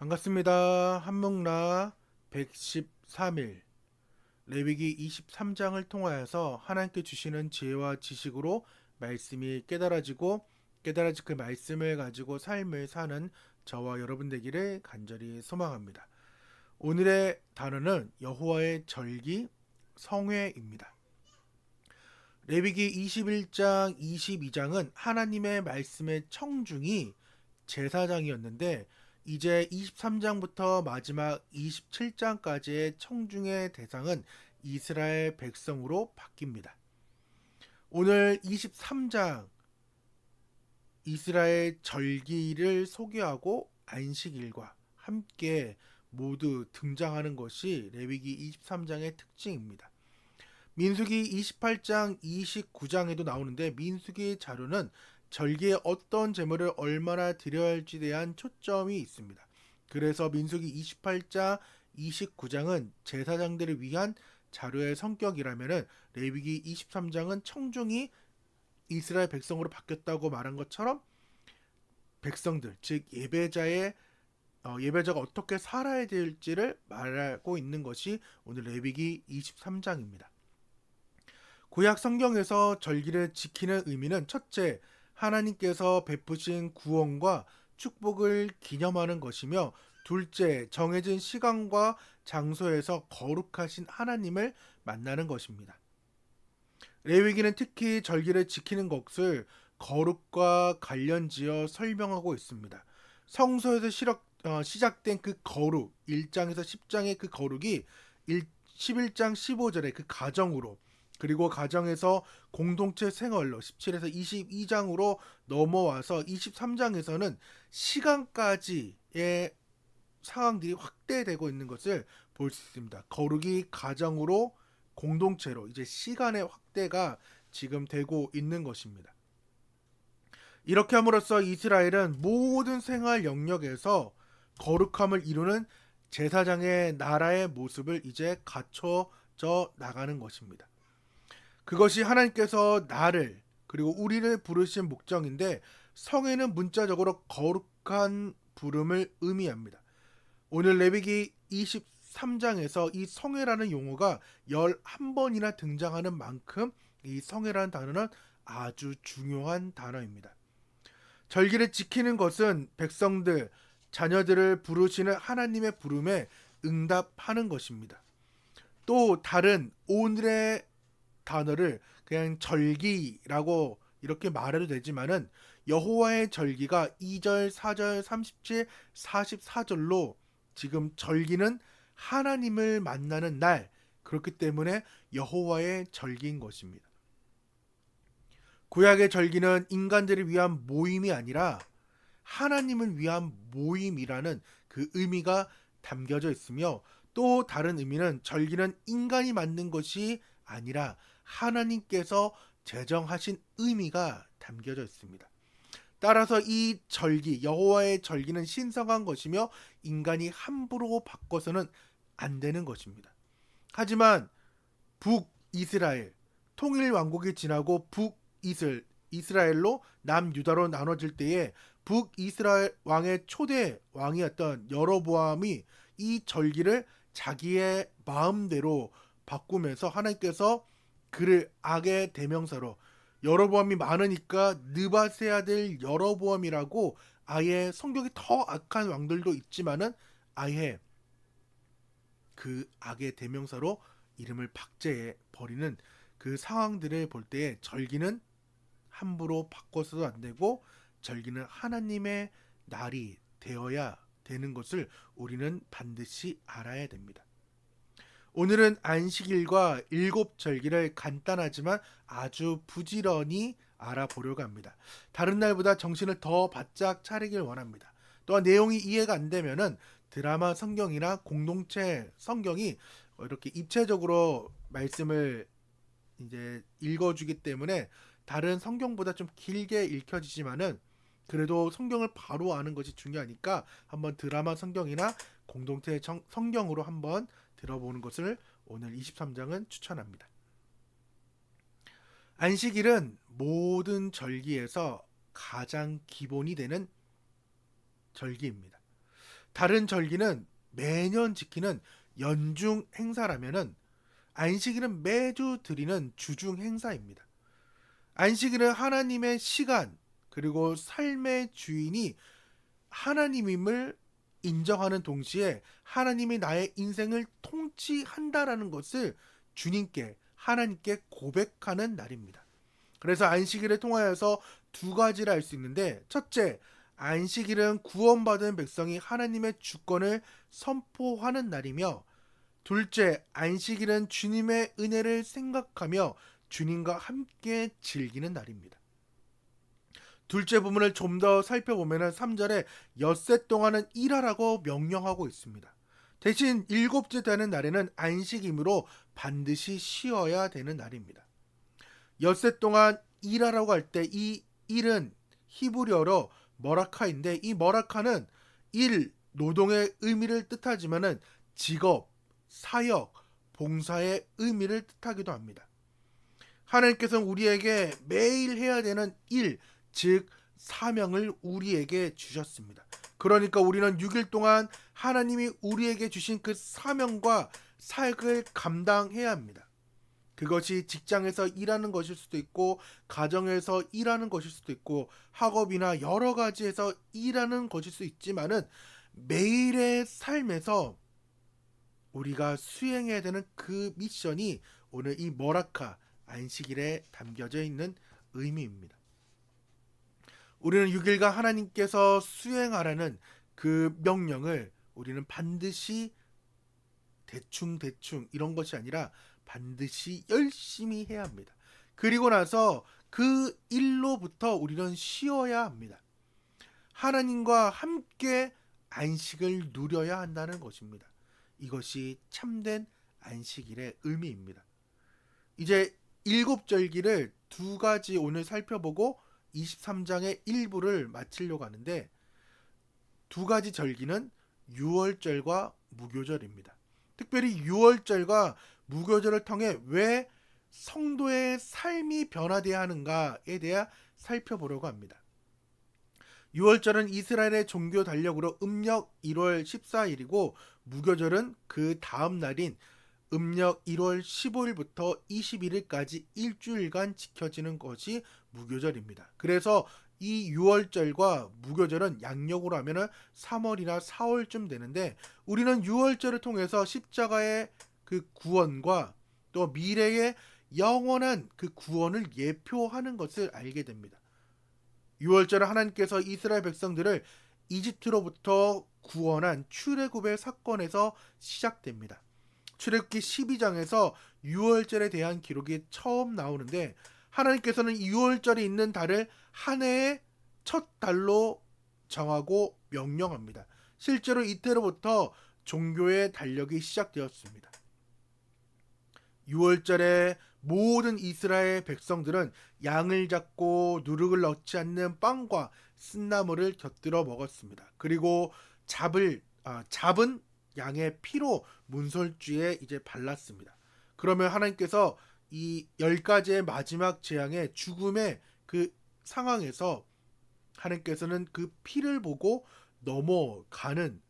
반갑습니다. 한묵나 113일 레위기 23장을 통하여서 하나님께 주시는 지혜와 지식으로 말씀이 깨달아지고 깨달아진 그 말씀을 가지고 삶을 사는 저와 여러분 되기를 간절히 소망합니다. 오늘의 단어는 여호와의 절기 성회입니다. 레위기 21장, 22장은 하나님의 말씀의 청중이 제사장이었는데 이제 23장부터 마지막 27장까지의 청중의 대상은 이스라엘 백성으로 바뀝니다. 오늘 23장 이스라엘 절기를 소개하고 안식일과 함께 모두 등장하는 것이 레위기 23장의 특징입니다. 민수기 28장, 29장에도 나오는데 민수기 자료는 절기에 어떤 제물을 얼마나 드려야 할지에 대한 초점이 있습니다. 그래서 민수기 28장, 29장은 제사장들을 위한 자료의 성격이라면 레위기 23장은 청중이 이스라엘 백성으로 바뀌었다고 말한 것처럼 백성들, 즉 예배자가 어떻게 살아야 될지를 말하고 있는 것이 오늘 레위기 23장입니다. 구약 성경에서 절기를 지키는 의미는 첫째, 하나님께서 베푸신 구원과 축복을 기념하는 것이며 둘째, 정해진 시간과 장소에서 거룩하신 하나님을 만나는 것입니다. 레위기는 특히 절기를 지키는 것을 거룩과 관련지어 설명하고 있습니다. 성소에서 시작된 그 거룩, 1장에서 10장의 그 거룩이 11장 15절의 그 가정으로, 그리고 가정에서 공동체 생활로 17에서 22장으로 넘어와서 23장에서는 시간까지의 상황들이 확대되고 있는 것을 볼 수 있습니다. 거룩이 가정으로 공동체로 이제 시간의 확대가 지금 되고 있는 것입니다. 이렇게 함으로써 이스라엘은 모든 생활 영역에서 거룩함을 이루는 제사장의 나라의 모습을 이제 갖춰져 나가는 것입니다. 그것이 하나님께서 나를 그리고 우리를 부르신 목적인데 성에는 문자적으로 거룩한 부름을 의미합니다. 오늘 레위기 23장에서 이 성회라는 용어가 11번이나 등장하는 만큼 이 성회라는 단어는 아주 중요한 단어입니다. 절기를 지키는 것은 백성들, 자녀들을 부르시는 하나님의 부름에 응답하는 것입니다. 또 다른 오늘의 단어를 그냥 절기라고 이렇게 말해도 되지만은 여호와의 절기가 2절, 4절, 37, 44절로 지금 절기는 하나님을 만나는 날, 그렇기 때문에 여호와의 절기인 것입니다. 구약의 절기는 인간들을 위한 모임이 아니라 하나님을 위한 모임이라는 그 의미가 담겨져 있으며 또 다른 의미는 절기는 인간이 만든 것이 아니라 하나님께서 제정하신 의미가 담겨져 있습니다. 따라서 이 절기, 여호와의 절기는 신성한 것이며 인간이 함부로 바꿔서는 안 되는 것입니다. 하지만 북이스라엘, 통일 왕국이 지나고 북이스라엘로 남유다로 나눠질 때에 북이스라엘 왕의 초대 왕이었던 여로보암이 이 절기를 자기의 마음대로 바꾸면서 하나님께서 그를 악의 대명사로 여로보암이 많으니까 느밧의 아들 여로보암이라고 아예 성격이 더 악한 왕들도 있지만은 아예 그 악의 대명사로 이름을 박제해 버리는 그 상황들을 볼 때에 절기는 함부로 바꿔서도 안 되고 절기는 하나님의 날이 되어야 되는 것을 우리는 반드시 알아야 됩니다. 오늘은 안식일과 일곱 절기를 간단하지만 아주 부지런히 알아보려고 합니다. 다른 날보다 정신을 더 바짝 차리길 원합니다. 또한 내용이 이해가 안 되면은 드라마 성경이나 공동체 성경이 이렇게 입체적으로 말씀을 이제 읽어주기 때문에 다른 성경보다 좀 길게 읽혀지지만은 그래도 성경을 바로 아는 것이 중요하니까 한번 드라마 성경이나 공동체 성경으로 한번 들어보는 것을 오늘 23장은 추천합니다. 안식일은 모든 절기에서 가장 기본이 되는 절기입니다. 다른 절기는 매년 지키는 연중 행사라면은 안식일은 매주 드리는 주중 행사입니다. 안식일은 하나님의 시간 그리고 삶의 주인이 하나님임을 인정하는 동시에 하나님이 나의 인생을 통치한다라는 것을 주님께 하나님께 고백하는 날입니다. 그래서 안식일을 통하여서 두 가지를 알 수 있는데, 첫째, 안식일은 구원받은 백성이 하나님의 주권을 선포하는 날이며, 둘째, 안식일은 주님의 은혜를 생각하며 주님과 함께 즐기는 날입니다. 둘째 부분을 좀 더 살펴보면 3절에 엿새 동안은 일하라고 명령하고 있습니다. 대신 일곱째 되는 날에는 안식이므로 반드시 쉬어야 되는 날입니다. 엿새 동안 일하라고 할 때 이 일은 히브리어로 머라카인데, 이 머라카는 일, 노동의 의미를 뜻하지만은 직업, 사역, 봉사의 의미를 뜻하기도 합니다. 하나님께서는 우리에게 매일 해야 되는 일, 즉 사명을 우리에게 주셨습니다. 그러니까 우리는 6일 동안 하나님이 우리에게 주신 그 사명과 사역을 감당해야 합니다. 그것이 직장에서 일하는 것일 수도 있고, 가정에서 일하는 것일 수도 있고, 학업이나 여러 가지에서 일하는 것일 수 있지만은 매일의 삶에서 우리가 수행해야 되는 그 미션이 오늘 이 머라카 안식일에 담겨져 있는 의미입니다. 우리는 6일간 하나님께서 수행하라는 그 명령을 우리는 반드시 대충 이런 것이 아니라 반드시 열심히 해야 합니다. 그리고 나서 그 일로부터 우리는 쉬어야 합니다. 하나님과 함께 안식을 누려야 한다는 것입니다. 이것이 참된 안식일의 의미입니다. 이제 일곱 절기를 두 가지 오늘 살펴보고 23장의 일부를 마치려고 하는데, 두 가지 절기는 유월절과 무교절입니다. 특별히 유월절과 무교절을 통해 왜 성도의 삶이 변화되어야 하는가에 대해 살펴보려고 합니다. 유월절은 이스라엘의 종교 달력으로 음력 1월 14일이고, 무교절은 그 다음 날인 음력 1월 15일부터 21일까지 일주일간 지켜지는 것이 무교절입니다. 그래서 이 유월절과 무교절은 양력으로 하면 3월이나 4월쯤 되는데, 우리는 유월절을 통해서 십자가의 그 구원과 또 미래의 영원한 그 구원을 예표하는 것을 알게 됩니다. 유월절은 하나님께서 이스라엘 백성들을 이집트로부터 구원한 출애굽의 사건에서 시작됩니다. 출애굽기 12장에서 유월절에 대한 기록이 처음 나오는데, 하나님께서는 유월절이 있는 달을 한 해의 첫 달로 정하고 명령합니다. 실제로 이때로부터 종교의 달력이 시작되었습니다. 유월절에 모든 이스라엘 백성들은 양을 잡고 누룩을 넣지 않는 빵과 쓴나물을 곁들여 먹었습니다. 그리고 잡은 양의 피로 문설주에 이제 발랐습니다. 그러면 하나님께서 이 10가지의 마지막 재앙의 죽음의 그 상황에서 하나님께서는 그 피를 보고 넘어가는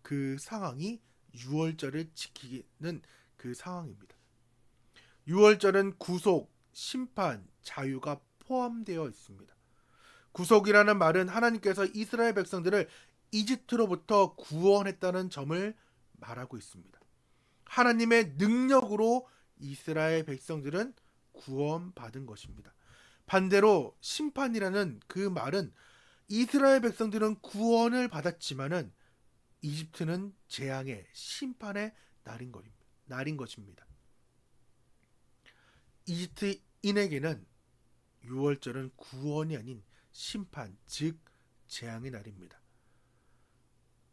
그 상황이 유월절을 지키는 그 상황입니다. 유월절은 구속, 심판, 자유가 포함되어 있습니다. 구속이라는 말은 하나님께서 이스라엘 백성들을 이집트로부터 구원했다는 점을 말하고 있습니다. 하나님의 능력으로 이스라엘 백성들은 구원받은 것입니다. 반대로 심판이라는 그 말은 이스라엘 백성들은 구원을 받았지만은 이집트는 재앙의 심판의 날인 것입니다. 이집트인에게는 유월절은 구원이 아닌 심판, 즉 재앙의 날입니다.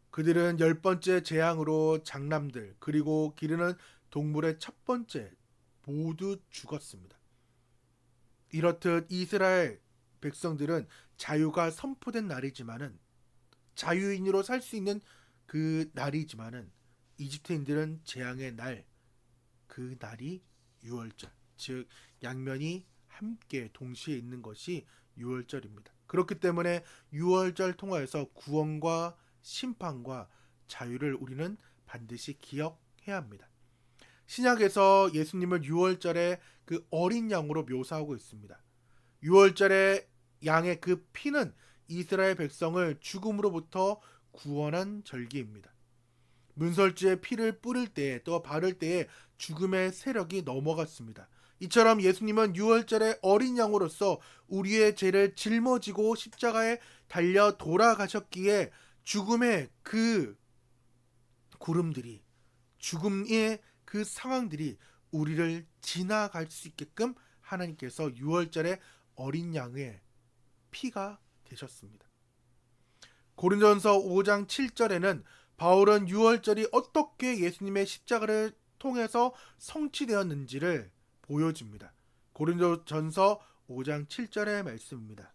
그들은 10번째 재앙으로 장남들 그리고 기르는 동물의 첫 번째 모두 죽었습니다. 이렇듯 이스라엘 백성들은 자유가 선포된 날이지만은, 자유인으로 살 수 있는 그 날이지만은, 이집트인들은 재앙의 날, 그 날이 유월절, 즉 양면이 함께 동시에 있는 것이 유월절입니다. 그렇기 때문에 유월절 통하여서 구원과 심판과 자유를 우리는 반드시 기억해야 합니다. 신약에서 예수님을 6월절에 그 어린 양으로 묘사하고 있습니다. 6월절에 양의 그 피는 이스라엘 백성을 죽음으로부터 구원한 절기입니다. 문설주에 피를 뿌릴 때에 또 바를 때에 죽음의 세력이 넘어갔습니다. 이처럼 예수님은 6월절의 어린 양으로서 우리의 죄를 짊어지고 십자가에 달려 돌아가셨기에 죽음의 그 구름들이, 죽음의 그 상황들이 우리를 지나갈 수 있게끔 하나님께서 6월절의 어린 양의 피가 되셨습니다. 고린도전서 5장 7절에는 바울은 6월절이 어떻게 예수님의 십자가를 통해서 성취되었는지를 보여줍니다. 고린도전서 5장 7절의 말씀입니다.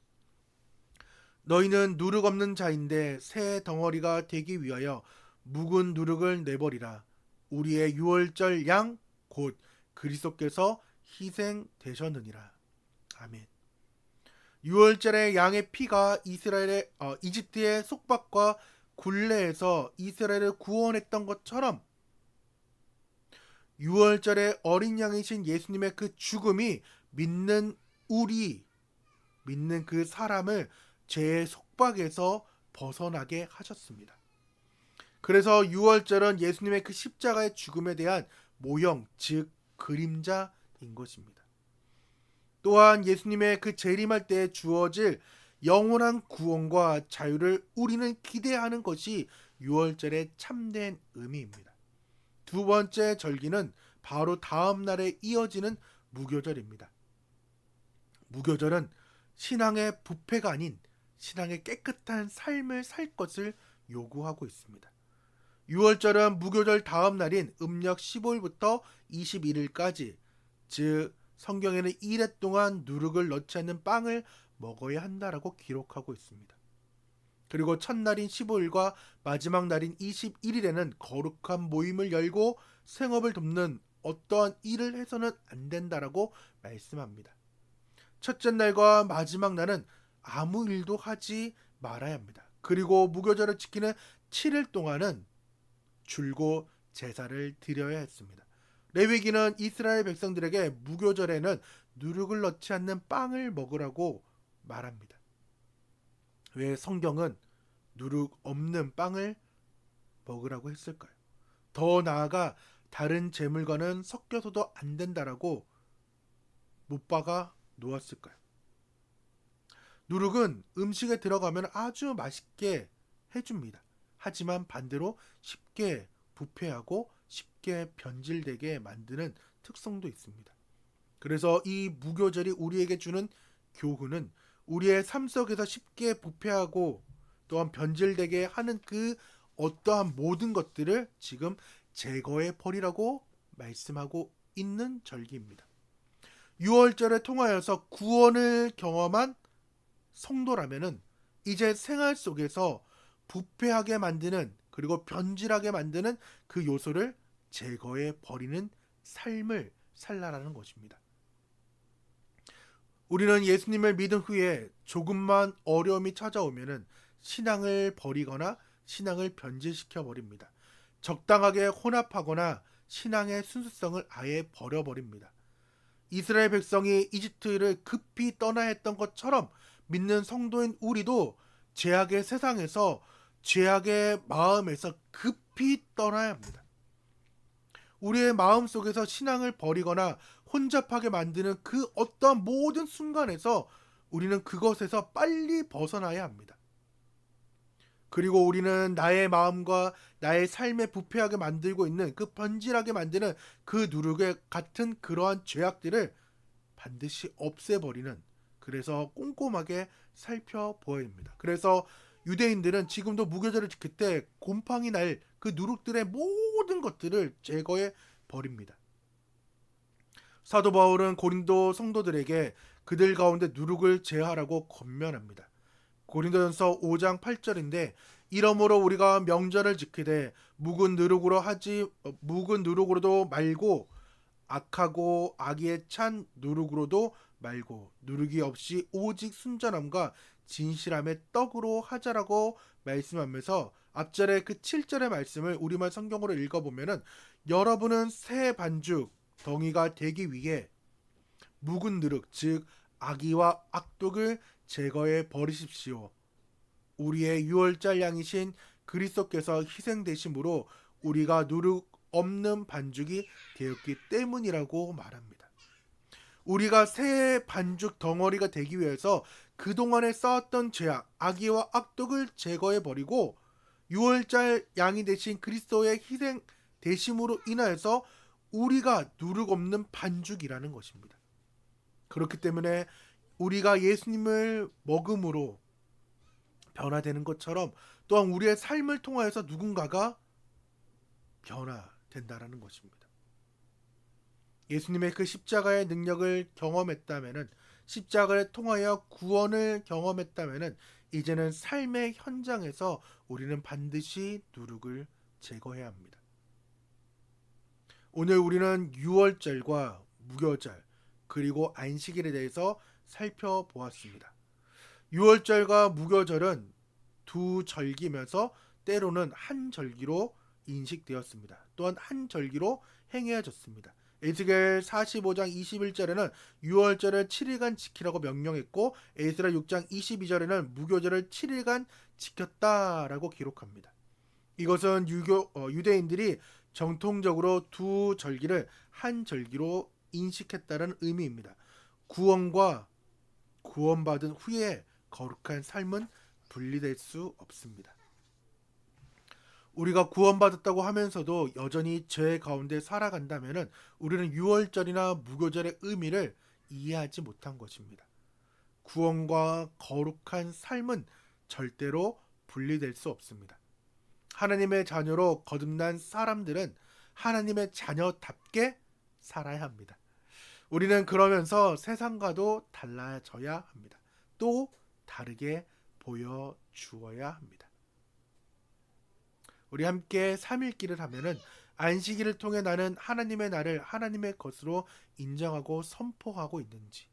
너희는 누룩 없는 자인데 새 덩어리가 되기 위하여 묵은 누룩을 내버리라. 우리의 6월절 양 곧 그리스도께서 희생되셨느니라. 아멘. 6월절의 양의 피가 이집트의 속박과 굴레에서 이스라엘을 구원했던 것처럼 6월절의 어린 양이신 예수님의 그 죽음이 믿는 그 사람을 죄의 속박에서 벗어나게 하셨습니다. 그래서 6월절은 예수님의 그 십자가의 죽음에 대한 모형, 즉 그림자인 것입니다. 또한 예수님의 그 재림할 때 주어질 영원한 구원과 자유를 우리는 기대하는 것이 6월절의 참된 의미입니다. 두 번째 절기는 바로 다음 날에 이어지는 무교절입니다. 무교절은 신앙의 부패가 아닌 신앙의 깨끗한 삶을 살 것을 요구하고 있습니다. 6월절은 무교절 다음 날인 음력 15일부터 21일까지, 즉 성경에는 1회 동안 누룩을 넣지 않는 빵을 먹어야 한다라고 기록하고 있습니다. 그리고 첫날인 15일과 마지막 날인 21일에는 거룩한 모임을 열고 생업을 돕는 어떠한 일을 해서는 안 된다라고 말씀합니다. 첫째 날과 마지막 날은 아무 일도 하지 말아야 합니다. 그리고 무교절을 지키는 7일 동안은 줄고 제사를 드려야 했습니다. 레위기는 이스라엘 백성들에게 무교절에는 누룩을 넣지 않는 빵을 먹으라고 말합니다. 왜 성경은 누룩 없는 빵을 먹으라고 했을까요? 더 나아가 다른 제물과는 섞여서도 안 된다라고 못 박아 놓았을까요? 누룩은 음식에 들어가면 아주 맛있게 해줍니다. 하지만 반대로 쉽게 부패하고 쉽게 변질되게 만드는 특성도 있습니다. 그래서 이 무교절이 우리에게 주는 교훈은 우리의 삶 속에서 쉽게 부패하고 또한 변질되게 하는 그 어떠한 모든 것들을 지금 제거해 버리라고 말씀하고 있는 절기입니다. 6월절을 통하여서 구원을 경험한 성도라면은 이제 생활 속에서 부패하게 만드는 그리고 변질하게 만드는 그 요소를 제거해 버리는 삶을 살라라는 것입니다. 우리는 예수님을 믿은 후에 조금만 어려움이 찾아오면은 신앙을 버리거나 신앙을 변질시켜 버립니다. 적당하게 혼합하거나 신앙의 순수성을 아예 버려버립니다. 이스라엘 백성이 이집트를 급히 떠나야 했던 것처럼 믿는 성도인 우리도 죄악의 세상에서 죄악의 마음에서 급히 떠나야 합니다. 우리의 마음 속에서 신앙을 버리거나 혼잡하게 만드는 그 어떤 모든 순간에서 우리는 그것에서 빨리 벗어나야 합니다. 그리고 우리는 나의 마음과 나의 삶에 부패하게 만들고 있는 그 변질하게 만드는 그 누룩의 같은 그러한 죄악들을 반드시 없애버리는, 그래서 꼼꼼하게 살펴보아야 합니다. 그래서 유대인들은 지금도 무교절을 지킬 때 곰팡이 날 그 누룩들의 모든 것들을 제거해 버립니다. 사도 바울은 고린도 성도들에게 그들 가운데 누룩을 제하라고 권면합니다. 고린도전서 5장 8절인데 이러므로 우리가 명절을 지키되 묵은 누룩으로도 말고 악하고 악의에 찬 누룩으로도 말고 누룩이 없이 오직 순전함과 진실함의 떡으로 하자라고 말씀하면서 앞절에 그 7절의 말씀을 우리말 성경으로 읽어보면은 여러분은 새 반죽 덩이가 되기 위해 묵은 누룩 즉 악의와 악독을 제거해 버리십시오. 우리의 유월절 양이신 그리스도께서 희생되심으로 우리가 누룩 없는 반죽이 되었기 때문이라고 말합니다. 우리가 새 반죽 덩어리가 되기 위해서 그동안에 쌓았던 죄악, 악의와 악독을 제거해 버리고 유월절 양이 되신 그리스도의 희생 되심으로 인하여서 우리가 누룩 없는 반죽이라는 것입니다. 그렇기 때문에 우리가 예수님을 먹음으로 변화되는 것처럼 또한 우리의 삶을 통하여서 누군가가 변화된다라는 것입니다. 예수님의 그 십자가의 능력을 경험했다면은 십자가를 통하여 구원을 경험했다면은 이제는 삶의 현장에서 우리는 반드시 누룩을 제거해야 합니다. 오늘 우리는 유월절과 무교절 그리고 안식일에 대해서 살펴보았습니다. 유월절과 무교절은 두 절기면서 때로는 한 절기로 인식되었습니다. 또한 한 절기로 행해졌습니다. 에스겔 45장 21절에는 유월절을 7일간 지키라고 명령했고 에스라 6장 22절에는 무교절을 7일간 지켰다라고 기록합니다. 이것은 유대인들이 정통적으로 두 절기를 한 절기로 인식했다는 의미입니다. 구원과 구원받은 후에 거룩한 삶은 분리될 수 없습니다. 우리가 구원받았다고 하면서도 여전히 죄 가운데 살아간다면 우리는 유월절이나 무교절의 의미를 이해하지 못한 것입니다. 구원과 거룩한 삶은 절대로 분리될 수 없습니다. 하나님의 자녀로 거듭난 사람들은 하나님의 자녀답게 살아야 합니다. 우리는 그러면서 세상과도 달라져야 합니다. 또 다르게 보여주어야 합니다. 우리 함께 3일기를 하면은 안식일을 통해 나는 하나님의 날을 하나님의 것으로 인정하고 선포하고 있는지,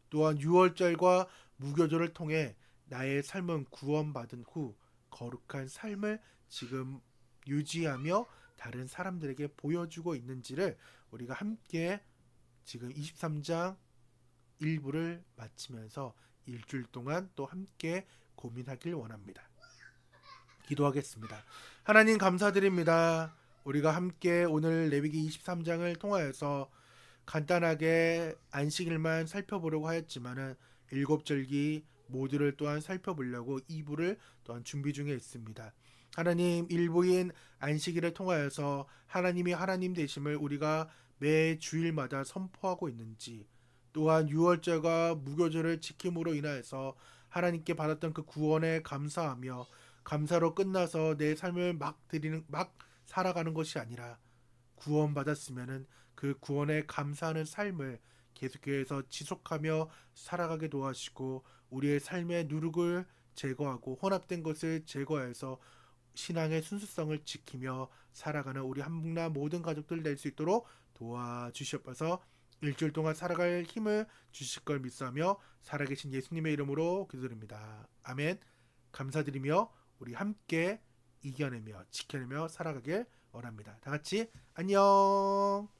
또한 유월절과 무교절을 통해 나의 삶은 구원받은 후 거룩한 삶을 지금 유지하며 다른 사람들에게 보여주고 있는지를 우리가 함께 지금 23장 일부를 마치면서 일주일 동안 또 함께 고민하길 원합니다. 기도하겠습니다. 하나님 감사드립니다. 우리가 함께 오늘 레위기 23장을 통하여서 간단하게 안식일만 살펴보려고 하였지만은 일곱 절기 모두를 또한 살펴보려고 2부를 또한 준비 중에 있습니다. 하나님 일부인 안식일을 통하여서 하나님이 하나님 되심을 우리가 매 주일마다 선포하고 있는지, 또한 유월절과 무교절을 지킴으로 인하여서 하나님께 받았던 그 구원에 감사하며 감사로 끝나서 내 삶을 막 살아가는 것이 아니라 구원받았으면은 그 구원에 감사하는 삶을 계속해서 지속하며 살아가게 도와주시고 우리의 삶의 누룩을 제거하고 혼합된 것을 제거해서 신앙의 순수성을 지키며 살아가는 우리 한국나 모든 가족들 될 수 있도록 도와주시옵소서. 일주일 동안 살아갈 힘을 주실 걸 믿사며 살아계신 예수님의 이름으로 기도드립니다. 아멘. 감사드리며 우리 함께 이겨내며 지켜내며 살아가길 원합니다. 다 같이 안녕.